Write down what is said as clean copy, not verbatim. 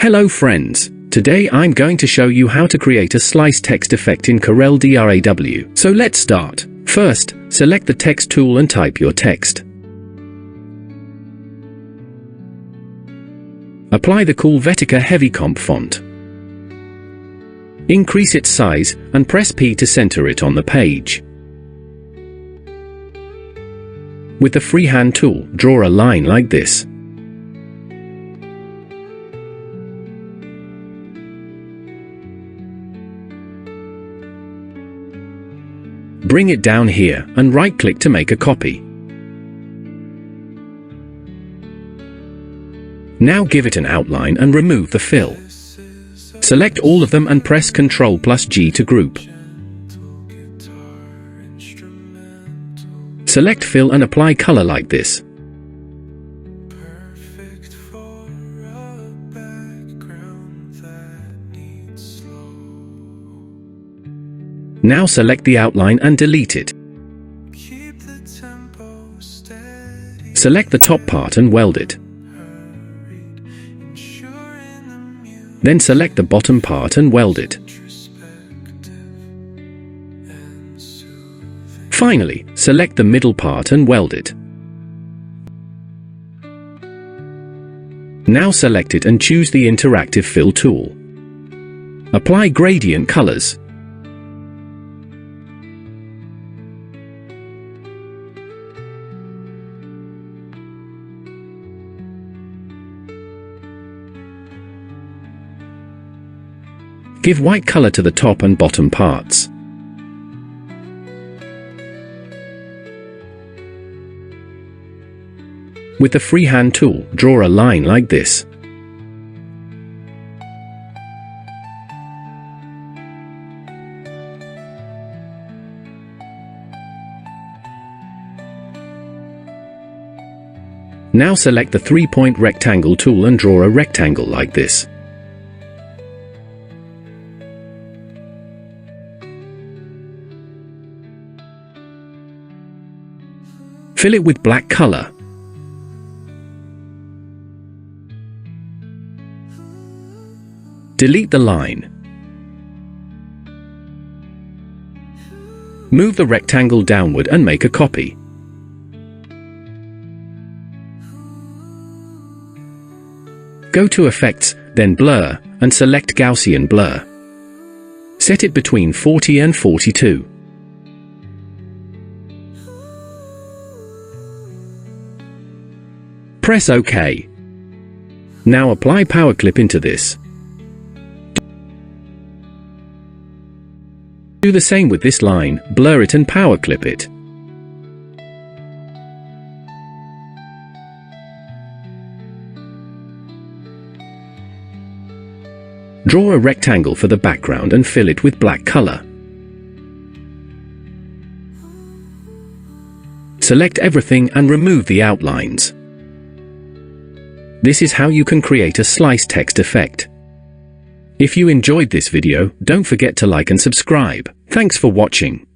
Hello friends, today I'm going to show you how to create a slice text effect in CorelDRAW. So let's start. First, select the text tool and type your text. Apply the cool Vetica Heavy Comp font. Increase its size, and press P to center it on the page. With the freehand tool, draw a line like this. Bring it down here, and right-click to make a copy. Now give it an outline and remove the fill. Select all of them and press Ctrl+G to group. Select fill and apply color like this. Now select the outline and delete it. Select the top part and weld it. Then select the bottom part and weld it. Finally, select the middle part and weld it. Now select it and choose the interactive fill tool. Apply gradient colors. Give white color to the top and bottom parts. With the freehand tool, draw a line like this. Now select the 3-point rectangle tool and draw a rectangle like this. Fill it with black color. Delete the line. Move the rectangle downward and make a copy. Go to Effects, then Blur, and select Gaussian Blur. Set it between 40 and 42. Press OK. Now apply power clip into this. Do the same with this line, blur it and power clip it. Draw a rectangle for the background and fill it with black color. Select everything and remove the outlines. This is how you can create a slice text effect. If you enjoyed this video, don't forget to like and subscribe. Thanks for watching.